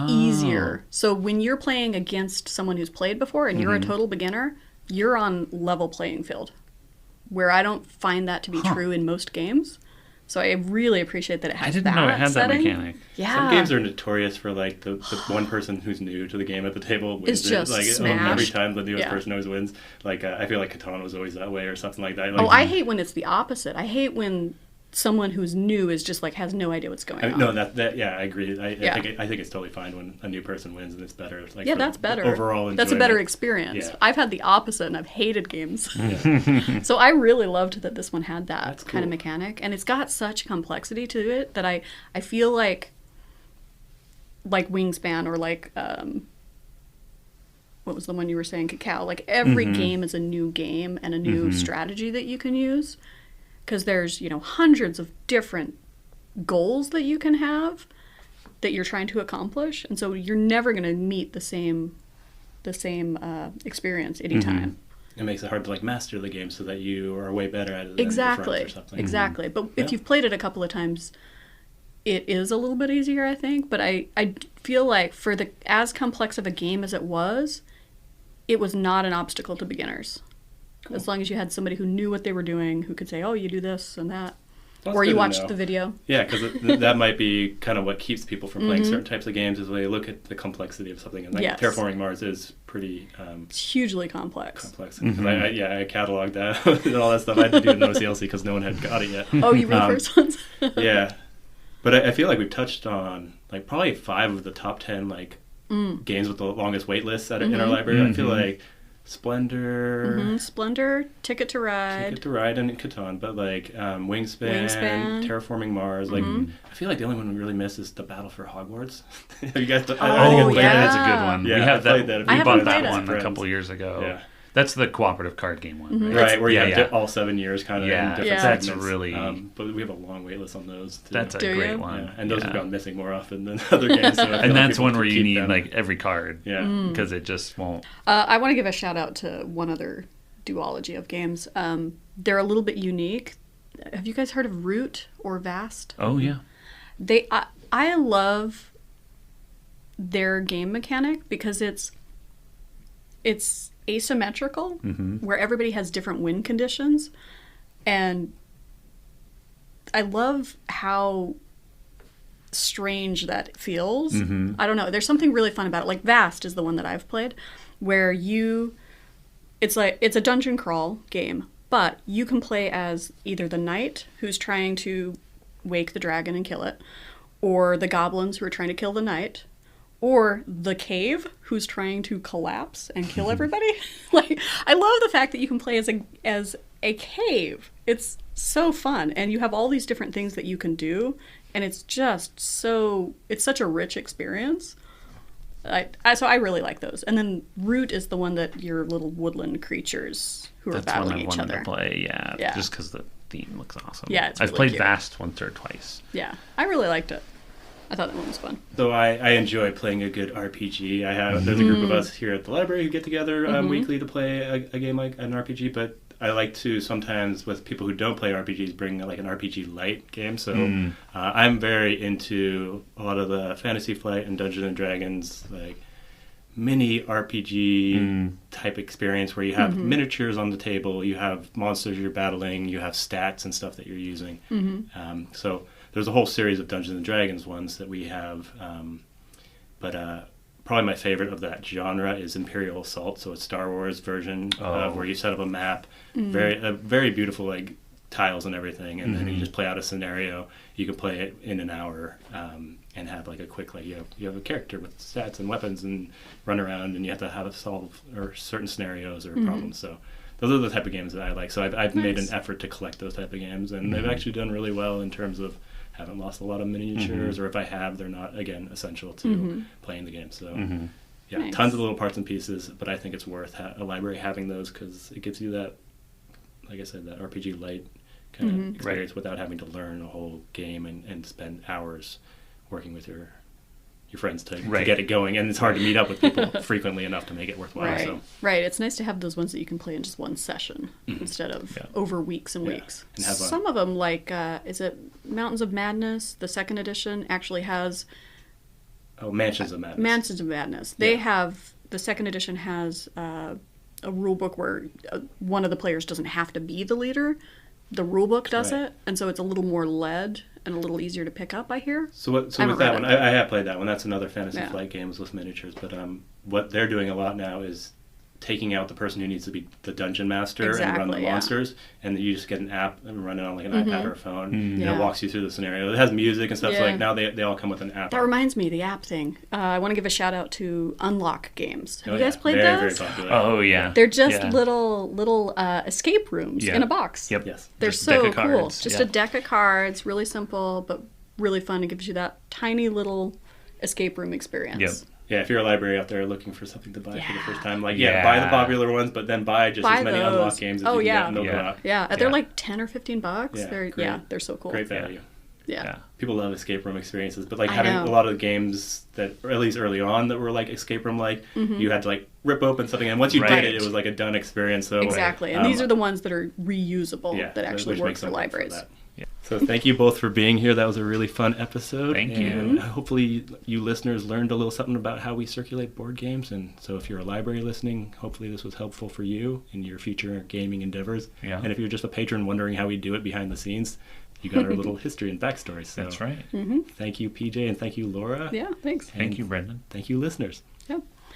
easier. So when you're playing against someone who's played before and you're a total beginner, you're on level playing field, where I don't find that to be true in most games. So I really appreciate that it has that. I didn't know it had setting. that mechanic. Yeah. Some games are notorious for like the one person who's new to the game at the table wins it's just it. Like smashed. Every time the newest person always wins. Like I feel like Catan was always that way or something like that. Like, I hate when it's the opposite. I hate when someone who's new is just like has no idea what's going on. No, that I agree. I think it's totally fine when a new person wins and it's better. Like that's better. Overall enjoyment. That's a better experience. Yeah. I've had the opposite and I've hated games. So I really loved that this one had that kind of mechanic, and it's got such complexity to it that I feel like Wingspan or like what was the one you were saying, Cacao? Like every game is a new game and a new strategy that you can use. Because there's, hundreds of different goals that you can have that you're trying to accomplish. And so you're never going to meet the same experience any time. It makes it hard to master the game so that you are way better at it than exactly. your friends or something. Exactly. But if you've played it a couple of times, it is a little bit easier, I think. But I feel like for as complex of a game as it was not an obstacle to beginners. Cool. As long as you had somebody who knew what they were doing, who could say, oh, you do this and that. Well, or you good to watched know. the video. Yeah, because that might be kind of what keeps people from playing certain types of games is they look at the complexity of something. And like Yes. Terraforming Mars is pretty It's hugely complex. complex. 'Cause I cataloged that and all that stuff. I had to do it in OCLC because no one had got it yet. Oh, you were the first ones? Yeah. But I feel like we've touched on like probably 5 of the top 10 like games with the longest wait lists in our library. I feel like Splendor, Splendor, Ticket to Ride. and Catan, but like Wingspan, Terraforming Mars. Like I feel like the only one we really miss is the Battle for Hogwarts. Have you guys? I think Oh, I played yeah. That's a good one. Yeah, we I have played that. that. We I bought haven't that played it. one a Friends. couple years ago. Yeah. That's the cooperative card game one, right? Right, where you Yeah, have all 7 years kind of in different that's segments. really. But we have a long wait list on those. Too. That's a Do great you? one. Yeah, and those Yeah. have gone missing more often than other games. So I feel And like that's people one where keep you need them. like every card. Yeah. Because it just won't. I want to give a shout out to one other duology of games. They're a little bit unique. Have you guys heard of Root or Vast? Oh yeah. I love their game mechanic because it's asymmetrical, where everybody has different win conditions, and I love how strange that feels. I don't know. There's something really fun about it. Like Vast is the one that I've played, where it's a dungeon crawl game, but you can play as either the knight who's trying to wake the dragon and kill it, or the goblins who are trying to kill the knight, or the cave who's trying to collapse and kill everybody. Like, I love the fact that you can play as a cave. It's so fun, and you have all these different things that you can do, and it's such a rich experience. So I really like those. And then Root is the one that your little woodland creatures who are battling each other. That's one I wanted to play. Yeah. Just because the theme looks awesome. Yeah, it's I've really played cute. Vast once or twice. Yeah, I really liked it. I thought that one was fun. Though I enjoy playing a good RPG. There's a group of us here at the library who get together weekly to play a game like an RPG, but I like to sometimes, with people who don't play RPGs, bring like an RPG light game. So I'm very into a lot of the Fantasy Flight and Dungeons and Dragons, like mini RPG type experience where you have miniatures on the table, you have monsters you're battling, you have stats and stuff that you're using. So there's a whole series of Dungeons and Dragons ones that we have, but probably my favorite of that genre is Imperial Assault. So it's Star Wars version where you set up a map, very beautiful like tiles and everything, and then you just play out a scenario. You can play it in an hour and have like a quick you have a character with stats and weapons and run around, and you have to have solve certain scenarios or problems. So those are the type of games that I like. So I've made an effort to collect those type of games, and they've actually done really well in terms of haven't lost a lot of miniatures, or if I have, they're not, again, essential to playing the game. So, yeah, Nice. tons of little parts and pieces, but I think it's worth a library having those because it gives you that, like I said, that RPG light kind of experience without having to learn a whole game and spend hours working with your friends to get it going. And it's hard to meet up with people frequently enough to make it worthwhile. Right. So. Right. It's nice to have those ones that you can play in just one session instead of over weeks and weeks. And have Some of them, like, is it Mountains of Madness? The second edition actually has... Oh, Mansions of Madness. Mansions of Madness. They have... The second edition has a rule book where one of the players doesn't have to be the leader. The rule book does it. And so it's a little more led and a little easier to pick up, I hear. So with that one, I have played that one. That's another Fantasy Flight game with miniatures. But what they're doing a lot now is taking out the person who needs to be the dungeon master and run the monsters, and you just get an app and run it on like an iPad or a phone, and it walks you through the scenario. It has music and stuff, so like now they all come with an app. That reminds me, the app thing. I want to give a shout out to Unlock Games. Have you guys played very, those? Very popular. Oh yeah. They're just little escape rooms in a box. Yep. Yes. They're Just so deck of cool. cards. Just a deck of cards, really simple, but really fun. It gives you that tiny little escape room experience. Yep. Yeah, if you're a library out there looking for something to buy for the first time, buy the popular ones, but then buy just as many Unlock games as you can get and they'll go out. Yeah, they're like 10 or 15 bucks. Yeah, they're so cool. Great value. Yeah. People love escape room experiences, but like having a lot of the games that, or at least early on, that were like escape room you had to like rip open something, and once you did it was like a done experience. So exactly, and these are the ones that are reusable that actually work for libraries. So thank you both for being here. That was a really fun episode. Thank and you. Hopefully you listeners learned a little something about how we circulate board games. And so if you're a library listening, hopefully this was helpful for you in your future gaming endeavors. Yeah. And if you're just a patron wondering how we do it behind the scenes, you got our little history and backstory. So That's right. Thank you, PJ, and thank you, Laura. Yeah, thanks. Thank you, Brendan. Thank you, listeners. Yep.